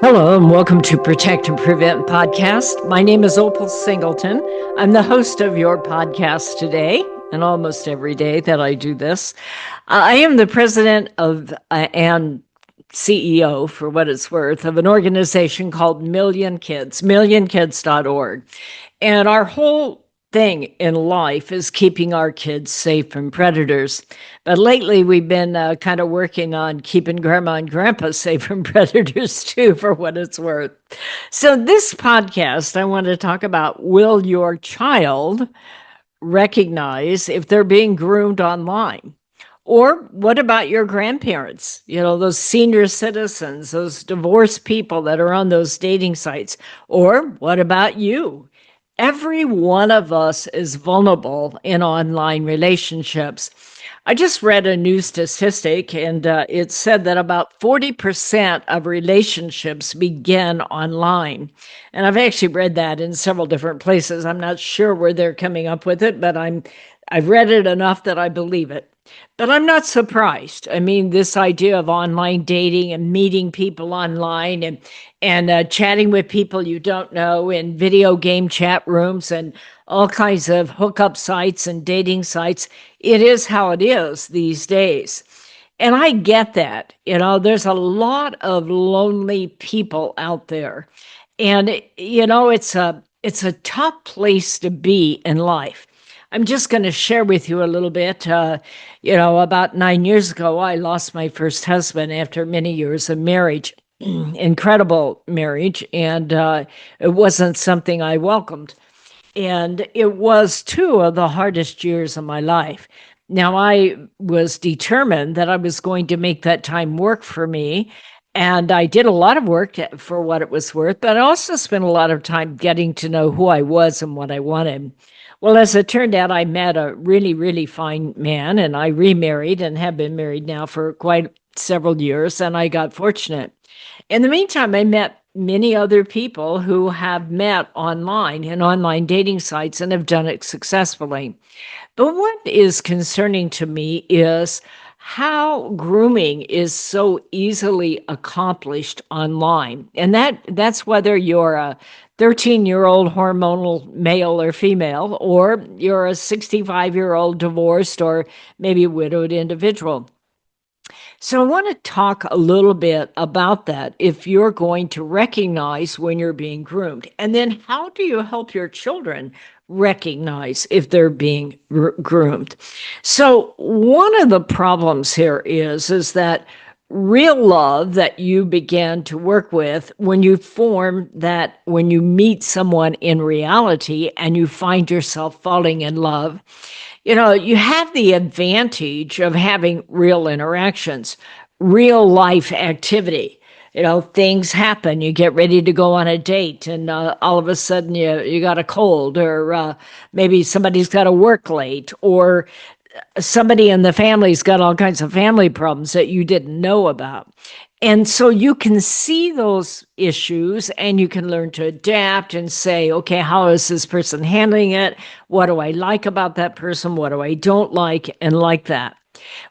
Hello, and welcome to Protect and Prevent podcast. My name is Opal Singleton. I'm the host of your podcast today, and almost every day that I do this. I am the president of and CEO, for what it's worth, of an organization called Million Kids, millionkids.org. And our whole thing in life is keeping our kids safe from predators. But lately, we've been kind of working on keeping grandma and grandpa safe from predators too, for what it's worth. So, this podcast, I want to talk about, will your child recognize if they're being groomed online? Or what about your grandparents? You know, those senior citizens, those divorced people that are on those dating sites. Or what about you? Every one of us is vulnerable in online relationships. I just read a new statistic, and it said that about 40% of relationships begin online. And I've actually read that in several different places. I'm not sure where they're coming up with it, but I've read it enough that I believe it. But I'm not surprised. I mean, this idea of online dating and meeting people online and chatting with people you don't know in video game chat rooms and all kinds of hookup sites and dating sites, it is how it is these days. And I get that. You know, there's a lot of lonely people out there. And it's a tough place to be in life. I'm just going to share with you a little bit. About 9 years ago, I lost my first husband after many years of marriage, incredible marriage, and it wasn't something I welcomed. And it was two of the hardest years of my life. Now, I was determined that I was going to make that time work for me. And I did a lot of work for what it was worth, but I also spent a lot of time getting to know who I was and what I wanted. Well, as it turned out, I met a really, really fine man, and I remarried and have been married now for quite several years, and I got fortunate. In the meantime, I met many other people who have met online in online dating sites and have done it successfully. But what is concerning to me is how grooming is so easily accomplished online. And that's whether you're a 13-year-old hormonal male or female, or you're a 65-year-old divorced or maybe widowed individual. So I want to talk a little bit about that if you're going to recognize when you're being groomed. And then how do you help your children recognize if they're being groomed? So one of the problems here is that real love that you begin to work with when you when you meet someone in reality and you find yourself falling in love, you have the advantage of having real interactions, real life activity. Things happen. You get ready to go on a date, and all of a sudden you got a cold, or maybe somebody's got to work late, or somebody in the family's got all kinds of family problems that you didn't know about. And so you can see those issues and you can learn to adapt and say, okay, how is this person handling it? What do I like about that person? What do I don't like? And like that.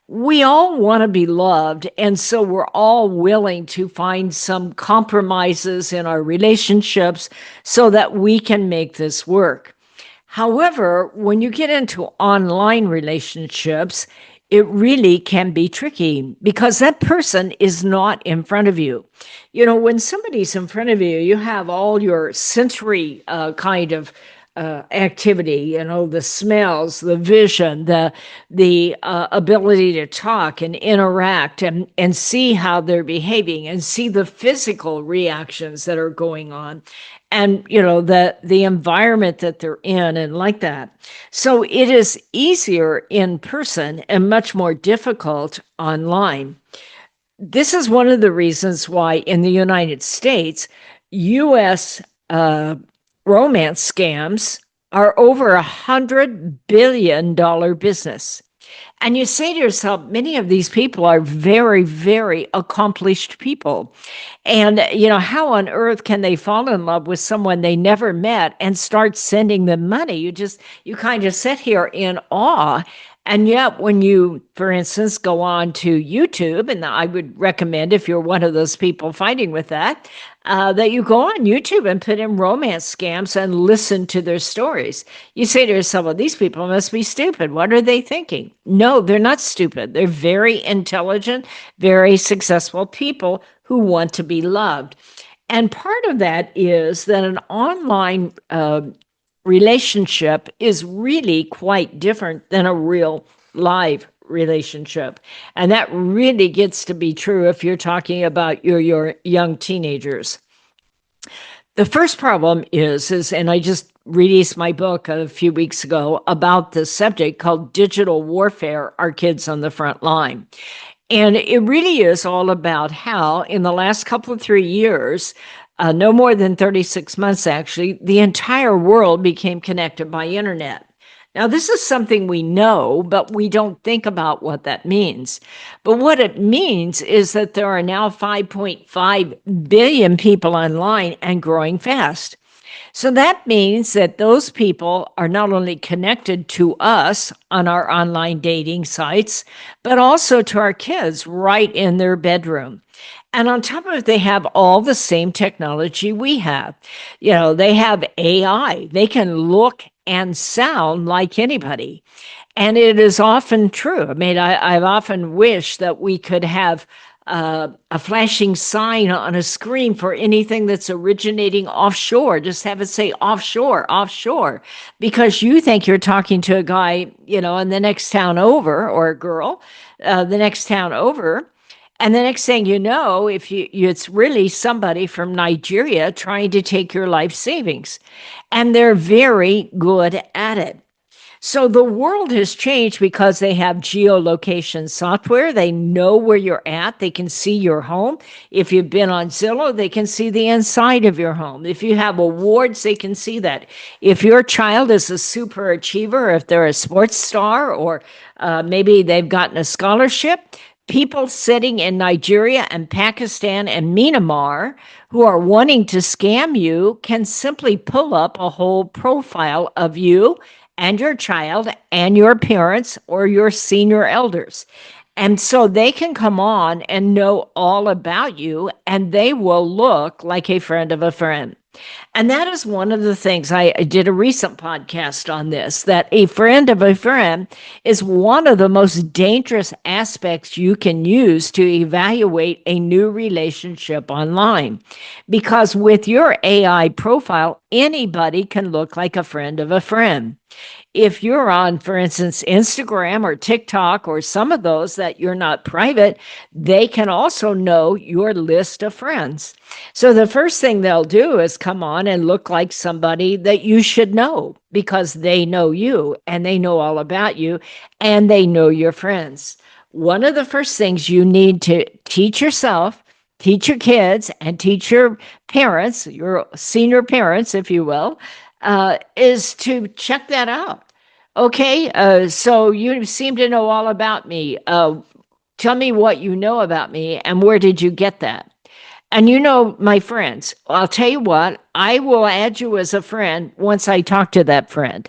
We all want to be loved. And so we're all willing to find some compromises in our relationships so that we can make this work. However, when you get into online relationships, it really can be tricky because that person is not in front of you. When somebody's in front of you, you have all your sensory kind of activity, the smells, the vision, the ability to talk and interact and see how they're behaving and see the physical reactions that are going on, and the environment that they're in and like that. So it is easier in person and much more difficult online. This is one of the reasons why in the United States, U.S. Romance scams are over $100 billion business. And you say to yourself, many of these people are very, very accomplished people. And, how on earth can they fall in love with someone they never met and start sending them money? You kind of sit here in awe And yet, when you, for instance, go on to YouTube, and I would recommend if you're one of those people fighting with that, that you go on YouTube and put in romance scams and listen to their stories. You say to yourself, well, these people must be stupid. What are they thinking? No, they're not stupid. They're very intelligent, very successful people who want to be loved. And part of that is that an online relationship is really quite different than a real live relationship. And that really gets to be true if you're talking about your young teenagers. The first problem is, and I just released my book a few weeks ago about this subject called Digital Warfare, Our Kids on the Front Line. And it really is all about how, in the last couple of 3 years, no more than 36 months actually, the entire world became connected by internet. Now, this is something we know, but we don't think about what that means. But what it means is that there are now 5.5 billion people online and growing fast. So that means that those people are not only connected to us on our online dating sites, but also to our kids right in their bedroom. And on top of it, they have all the same technology we have. You know, they have AI. They can look and sound like anybody. And it is often true. I mean, I've often wished that we could have a flashing sign on a screen for anything that's originating offshore. Just have it say offshore, offshore, because you think you're talking to a guy, you know, in the next town over, or a girl, the next town over. And the next thing you know, if it's really somebody from Nigeria trying to take your life savings. And they're very good at it. So the world has changed because they have geolocation software. They know where you're at. They can see your home. If you've been on Zillow, they can see the inside of your home. If you have awards, they can see that. If your child is a super achiever, if they're a sports star, or maybe they've gotten a scholarship, people sitting in Nigeria and Pakistan and Myanmar who are wanting to scam you can simply pull up a whole profile of you and your child and your parents or your senior elders. And so they can come on and know all about you, and they will look like a friend of a friend. And that is one of the things I did a recent podcast on this, that a friend of a friend is one of the most dangerous aspects you can use to evaluate a new relationship online. Because with your AI profile, anybody can look like a friend of a friend. If you're on, for instance, Instagram or TikTok or some of those that you're not private, they can also know your list of friends. So the first thing they'll do is come on and look like somebody that you should know, because they know you and they know all about you and they know your friends. One of the first things you need to teach yourself, teach your kids, and teach your parents, your senior parents, if you will, is to check that out. Okay, so you seem to know all about me. Tell me what you know about me and where did you get that? And you know, my friends, I'll tell you what, I will add you as a friend once I talk to that friend.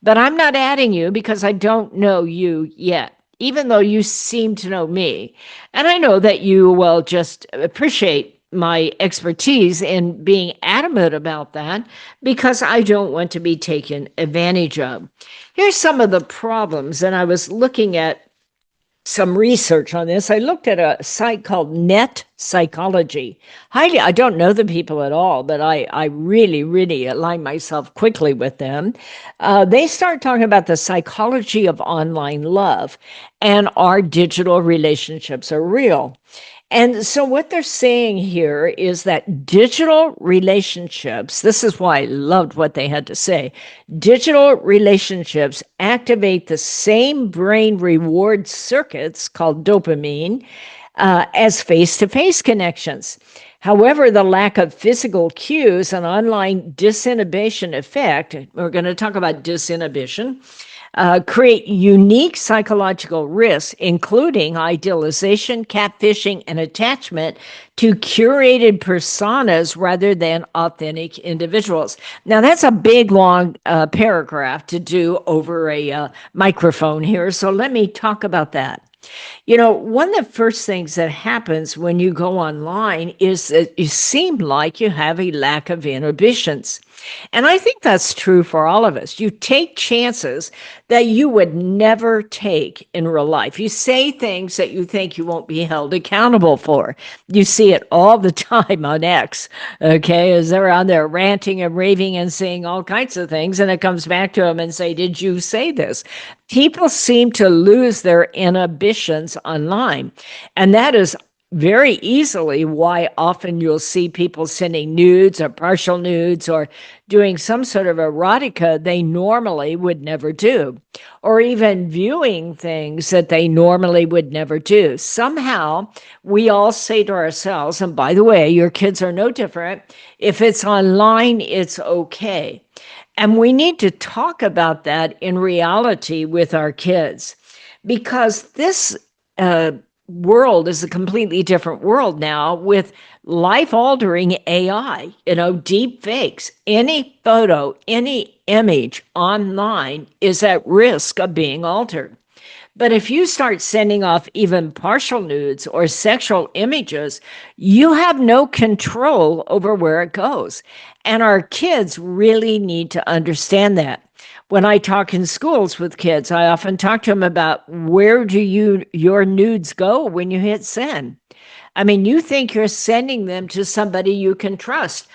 But I'm not adding you because I don't know you yet, even though you seem to know me. And I know that you will just appreciate my expertise in being adamant about that, because I don't want to be taken advantage of. Here's some of the problems, and I was looking at some research on this. I looked at a site called Net Psychology. I don't know the people at all, but I really, really align myself quickly with them. They start talking about the psychology of online love, and our digital relationships are real. And so what they're saying here is that digital relationships, this is why I loved what they had to say, digital relationships activate the same brain reward circuits called dopamine as face-to-face connections. However, the lack of physical cues and online disinhibition effect, we're going to talk about disinhibition, create unique psychological risks, including idealization, catfishing, and attachment to curated personas rather than authentic individuals. Now, that's a big, long paragraph to do over a microphone here. So let me talk about that. One of the first things that happens when you go online is that you seem like you have a lack of inhibitions. And I think that's true for all of us. You take chances that you would never take in real life. You say things that you think you won't be held accountable for. You see it all the time on X, okay, as they're on there ranting and raving and saying all kinds of things. And it comes back to them and say, did you say this? People seem to lose their inhibitions online. And that is very easily why often you'll see people sending nudes or partial nudes or doing some sort of erotica they normally would never do, or even viewing things that they normally would never do. Somehow we all say to ourselves, and by the way, your kids are no different, if it's online, it's okay. And we need to talk about that in reality with our kids, because this world is a completely different world now with life-altering AI, deep fakes. Any photo, any image online is at risk of being altered. But if you start sending off even partial nudes or sexual images, you have no control over where it goes. And our kids really need to understand that. When I talk in schools with kids, I often talk to them about where do your nudes go when you hit send. I mean, you think you're sending them to somebody you can trust.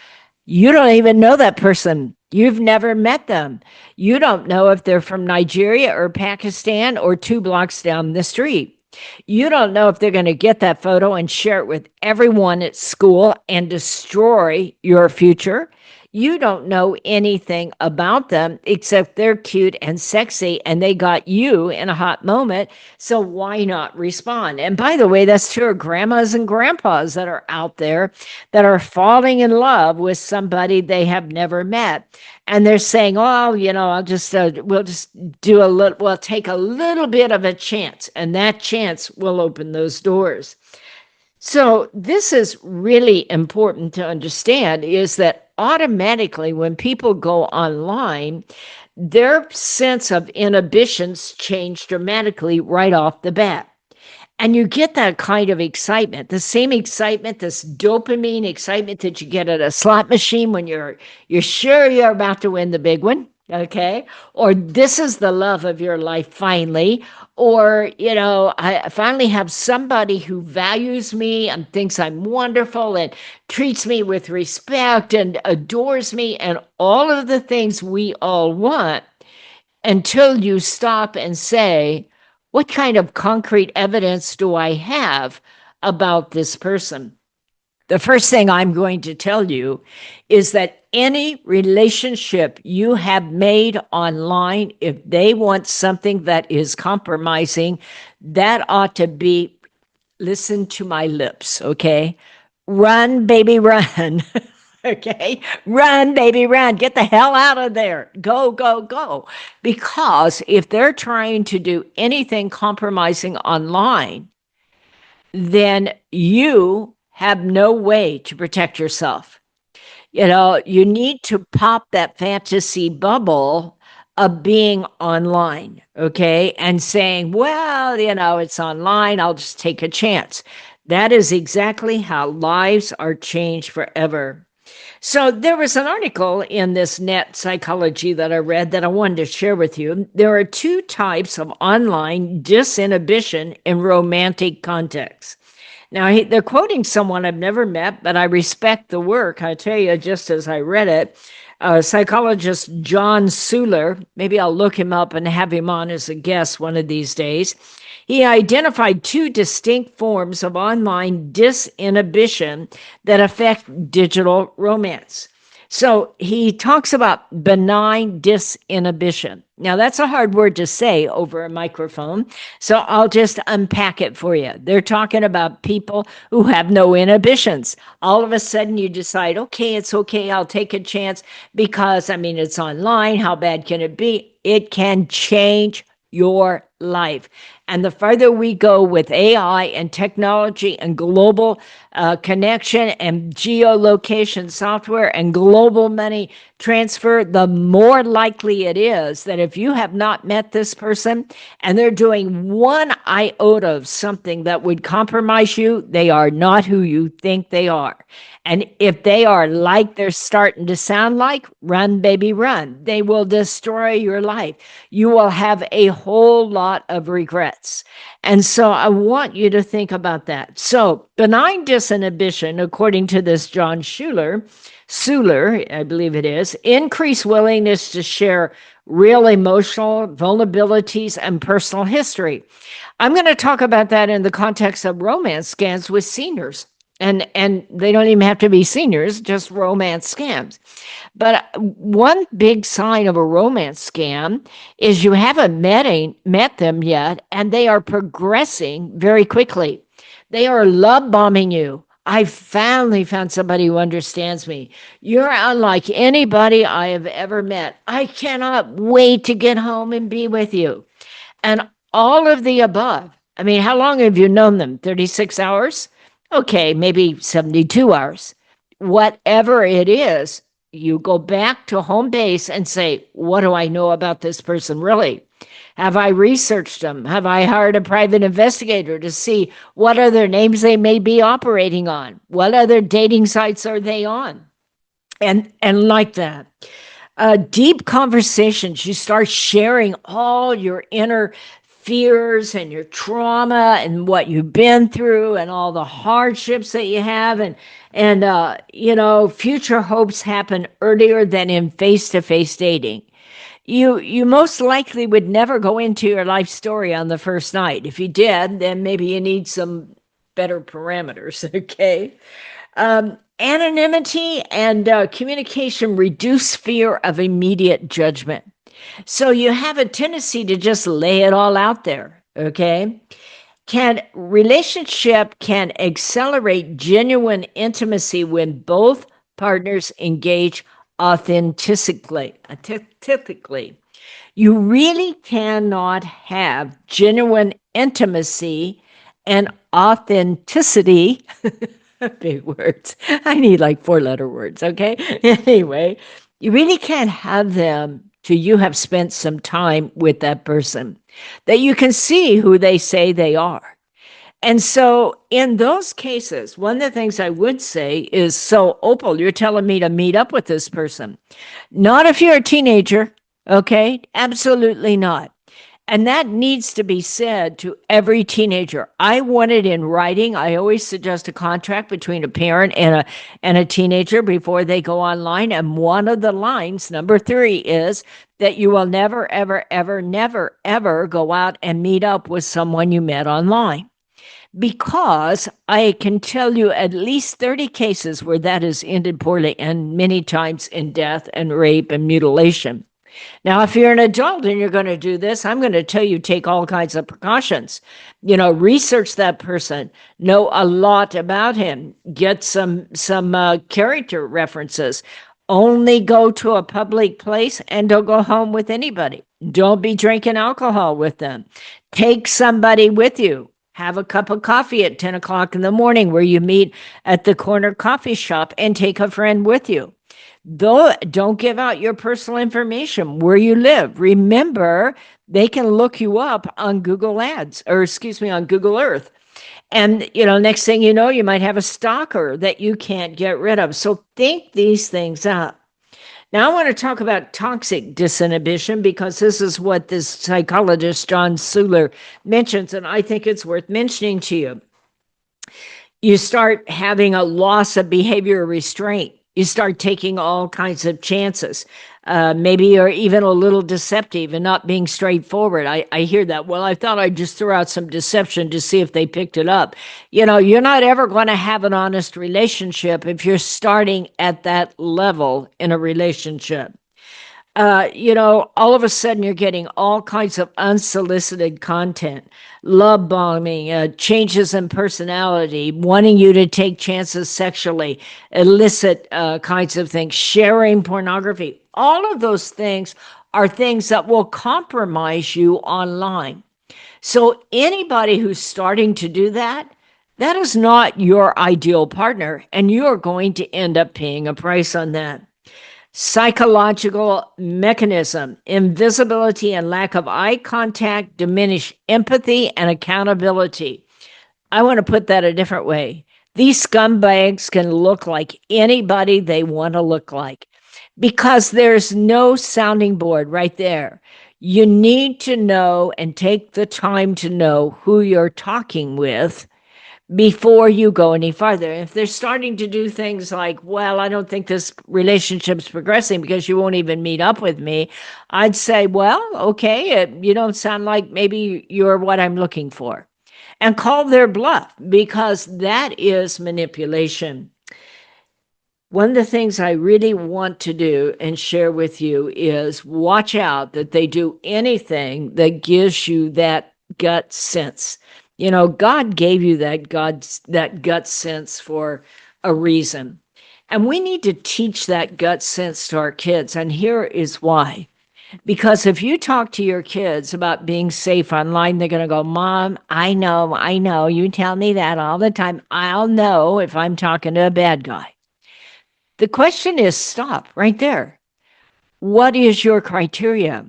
You don't even know that person. You've never met them. You don't know if they're from Nigeria or Pakistan or 2 blocks down the street. You don't know if they're going to get that photo and share it with everyone at school and destroy your future. You don't know anything about them except they're cute and sexy and they got you in a hot moment. So why not respond? And by the way, that's true of grandmas and grandpas that are out there that are falling in love with somebody they have never met. And they're saying, oh, we'll just we'll take a little bit of a chance, and that chance will open those doors. So this is really important to understand, is that automatically when people go online, their sense of inhibitions change dramatically right off the bat. And you get that kind of excitement, the same excitement, this dopamine excitement that you get at a slot machine when you're sure you're about to win the big one, okay? Or this is the love of your life finally. Or, I finally have somebody who values me and thinks I'm wonderful and treats me with respect and adores me and all of the things we all want, until you stop and say, what kind of concrete evidence do I have about this person? The first thing I'm going to tell you is that any relationship you have made online, if they want something that is compromising, that ought to be, listen to my lips, okay? Run, baby, run. Okay, run, baby, run. Get the hell out of there. Go, go, go. Because if they're trying to do anything compromising online, then you have no way to protect yourself. You need to pop that fantasy bubble of being online, okay? And saying, well, it's online. I'll just take a chance. That is exactly how lives are changed forever. So there was an article in this Net Psychology that I read that I wanted to share with you. There are 2 types of online disinhibition in romantic contexts. Now, they're quoting someone I've never met, but I respect the work. I tell you, just as I read it, psychologist John Suler, maybe I'll look him up and have him on as a guest one of these days. He identified 2 distinct forms of online disinhibition that affect digital romance. So he talks about benign disinhibition. Now, that's a hard word to say over a microphone. So I'll just unpack it for you. They're talking about people who have no inhibitions. All of a sudden, you decide, okay, it's okay. I'll take a chance because, I mean, it's online. How bad can it be? It can change your life. And the farther we go with AI and technology and global connection and geolocation software and global money transfer, the more likely it is that if you have not met this person and they're doing one iota of something that would compromise you, they are not who you think they are. And if they are like they're starting to sound like, run, baby, run. They will destroy your life. You will have a whole lot of regrets. And so I want you to think about that. So benign disinhibition, according to this John Suler, I believe it is, increased willingness to share real emotional vulnerabilities and personal history. I'm going to talk about that in the context of romance scams with seniors. And they don't even have to be seniors, just romance scams. But one big sign of a romance scam is you haven't met them yet, and they are progressing very quickly. They are love bombing you. I finally found somebody who understands me. You're unlike anybody I have ever met. I cannot wait to get home and be with you. And all of the above. I mean, how long have you known them? 36 hours? Okay, maybe 72 hours. Whatever it is, you go back to home base and say, what do I know about this person really? Have I researched them? Have I hired a private investigator to see what other names they may be operating on? What other dating sites are they on? And like that. Deep conversations, you start sharing all your inner fears and your trauma and what you've been through and all the hardships that you have, and future hopes happen earlier than in face-to-face dating. You most likely would never go into your life story on the first night. If you did, then maybe you need some better parameters. Okay. Anonymity and communication reduce fear of immediate judgment. So you have a tendency to just lay it all out there. Okay. Relationship can accelerate genuine intimacy when both partners engage authentically. You really cannot have genuine intimacy and authenticity. Big words. I need like 4-letter words, okay? Anyway, you really can't have them till you have spent some time with that person, that you can see who they say they are. And so in those cases, one of the things I would say is, so Opal, you're telling me to meet up with this person. Not if you're a teenager, okay? Absolutely not. And that needs to be said to every teenager. I want it in writing. I always suggest a contract between a parent and a teenager before they go online. And one of the lines, number 3, is that you will never, ever, ever, never, ever go out and meet up with someone you met online. Because I can tell you at least 30 cases where that has ended poorly, and many times in death and rape and mutilation. Now, if you're an adult and you're going to do this, I'm going to tell you, take all kinds of precautions. Research that person, know a lot about him, get some character references. Only go to a public place and don't go home with anybody. Don't be drinking alcohol with them. Take somebody with you. Have a cup of coffee at 10 o'clock in the morning where you meet at the corner coffee shop, and take a friend with you. Though, don't give out your personal information, where you live. Remember, they can look you up on Google Ads, on Google Earth. And, next thing you know, you might have a stalker that you can't get rid of. So think these things up. Now I want to talk about toxic disinhibition, because this is what this psychologist, John Suler, mentions, and I think it's worth mentioning to you. You start having a loss of behavior restraint. You start taking all kinds of chances. Maybe you're even a little deceptive and not being straightforward. I hear that. Well, I thought I'd just throw out some deception to see if they picked it up. You're not ever going to have an honest relationship if you're starting at that level in a relationship. All of a sudden you're getting all kinds of unsolicited content, love bombing, changes in personality, wanting you to take chances sexually, illicit kinds of things, sharing pornography. All of those things are things that will compromise you online. So anybody who's starting to do that, that is not your ideal partner, and you are going to end up paying a price on that. Psychological mechanism, invisibility and lack of eye contact diminish empathy and accountability. I want to put that a different way. These scumbags can look like anybody they want to look like because there's no sounding board right there. You need to know and take the time to know who you're talking with before you go any farther. If they're starting to do things like, well, I don't think this relationship's progressing because you won't even meet up with me, I'd say, well, okay, you don't sound like maybe you're what I'm looking for. And call their bluff, because that is manipulation. One of the things I really want to do and share with you is watch out that they do anything that gives you that gut sense. God gave you that gut sense for a reason. And we need to teach that gut sense to our kids. And here is why. Because if you talk to your kids about being safe online, they're going to go, Mom, I know. You tell me that all the time. I'll know if I'm talking to a bad guy. The question is, stop right there. What is your criteria?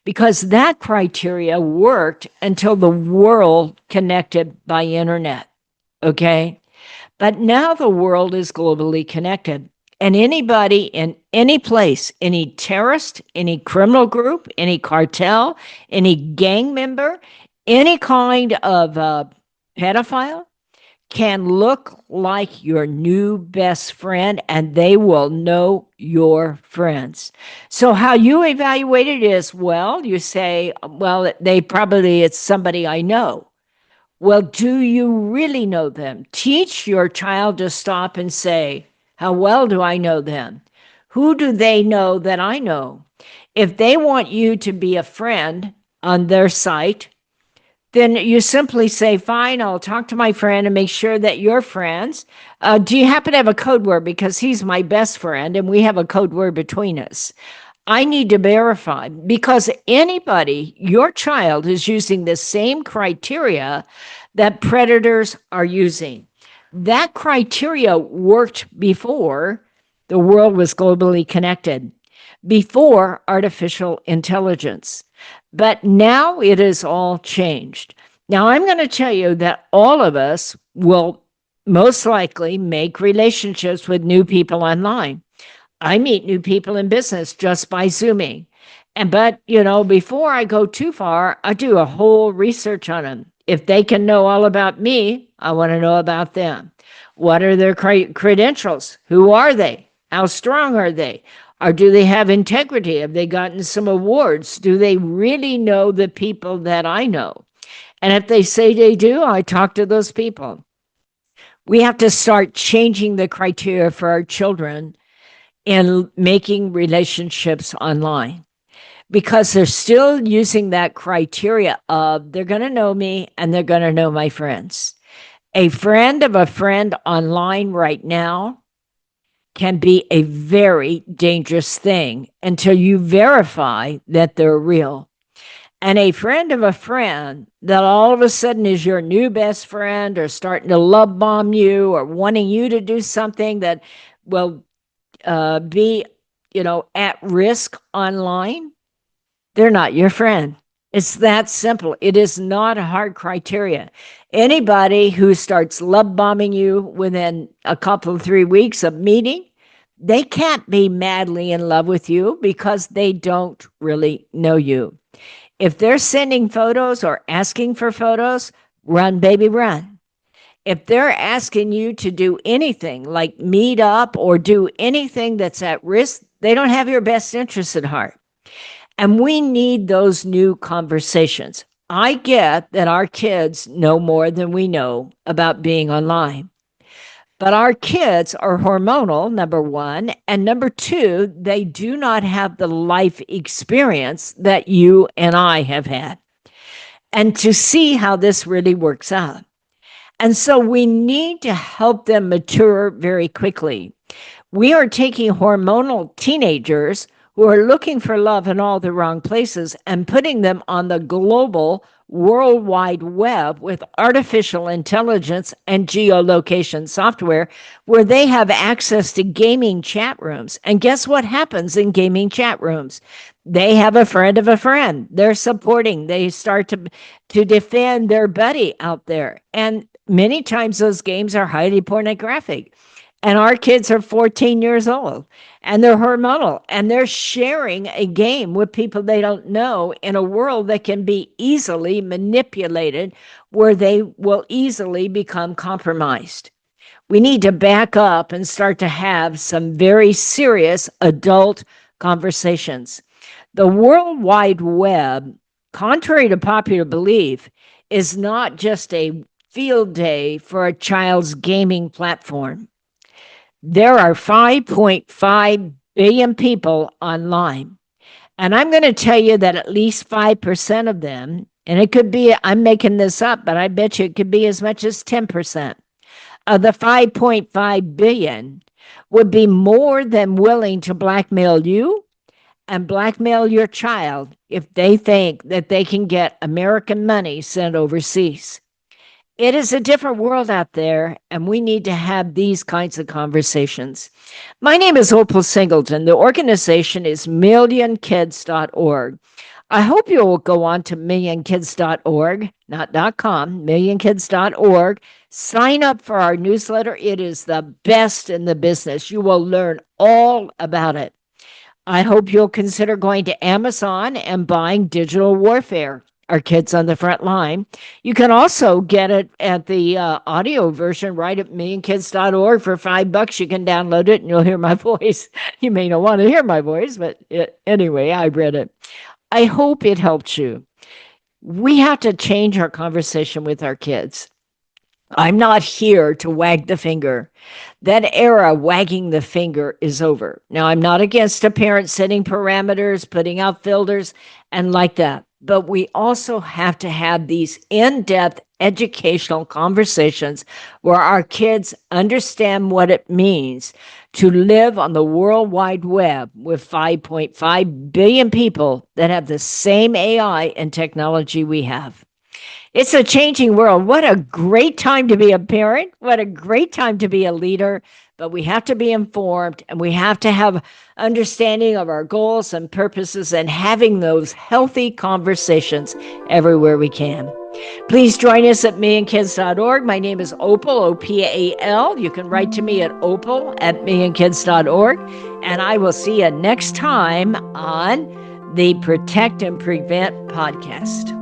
Because that criteria worked until the world connected by internet, okay? But now the world is globally connected. And anybody in any place, any terrorist, any criminal group, any cartel, any gang member, any kind of pedophile, can look like your new best friend, and they will know your friends. So how you evaluate it is, well, you say, well, it's somebody I know. Well, do you really know them? Teach your child to stop and say, how well do I know them? Who do they know that I know? If they want you to be a friend on their site, then you simply say, fine, I'll talk to my friend and make sure that you're friends. Do you happen to have a code word? Because he's my best friend and we have a code word between us. I need to verify, because your child is using the same criteria that predators are using. That criteria worked before the world was globally connected, before artificial intelligence. But now it is all changed. Now, I'm going to tell you that all of us will most likely make relationships with new people online. I meet new people in business just by Zooming. But before I go too far, I do a whole research on them. If they can know all about me, I want to know about them. What are their credentials? Who are they? How strong are they? Or do they have integrity? Have they gotten some awards? Do they really know the people that I know? And if they say they do, I talk to those people. We have to start changing the criteria for our children in making relationships online, because they're still using that criteria of they're going to know me and they're going to know my friends. A friend of a friend online right now can be a very dangerous thing until you verify that they're real. And a friend of a friend that all of a sudden is your new best friend, or starting to love bomb you, or wanting you to do something that will be, at risk online, they're not your friend. It's that simple. It is not a hard criteria. Anybody who starts love bombing you within a couple of 3 weeks of meeting, they can't be madly in love with you because they don't really know you. If they're sending photos or asking for photos, run, baby, run. If they're asking you to do anything like meet up or do anything that's at risk, they don't have your best interest at heart. And we need those new conversations. I get that our kids know more than we know about being online. But our kids are hormonal, number one. And number two, they do not have the life experience that you and I have had. And to see how this really works out. And so we need to help them mature very quickly. We are taking hormonal teenagers who are looking for love in all the wrong places and putting them on the global World Wide Web with artificial intelligence and geolocation software where they have access to gaming chat rooms. And guess what happens in gaming chat rooms? They have a friend of a friend. They're supporting. They start to defend their buddy out there. And many times those games are highly pornographic. And our kids are 14 years old and they're hormonal and they're sharing a game with people they don't know in a world that can be easily manipulated where they will easily become compromised. We need to back up and start to have some very serious adult conversations. The World Wide Web, contrary to popular belief, is not just a field day for a child's gaming platform. There are 5.5 billion people online. And I'm going to tell you that at least 5% of them, and it could be, I'm making this up, but I bet you it could be as much as 10% of the 5.5 billion would be more than willing to blackmail you and blackmail your child if they think that they can get American money sent overseas. It is a different world out there, and we need to have these kinds of conversations. My name is Opal Singleton. The organization is millionkids.org. I hope you'll go on to millionkids.org, not .com, millionkids.org. Sign up for our newsletter. It is the best in the business. You will learn all about it. I hope you'll consider going to Amazon and buying Digital Warfare, Our Kids on the Front Line. You can also get it at the audio version right at millionkids.org for $5. You can download it and you'll hear my voice. You may not want to hear my voice, but anyway, I read it. I hope it helps you. We have to change our conversation with our kids. I'm not here to wag the finger. That era wagging the finger is over. Now, I'm not against a parent setting parameters, putting out filters, and like that. But we also have to have these in-depth educational conversations where our kids understand what it means to live on the World Wide Web with 5.5 billion people that have the same AI and technology we have. It's a changing world. What a great time to be a parent. What a great time to be a leader. But we have to be informed and we have to have understanding of our goals and purposes and having those healthy conversations everywhere we can. Please join us at millionkids.org. My name is Opal, O-P-A-L. You can write to me at opal@millionkids.org. And I will see you next time on the Protect and Prevent podcast.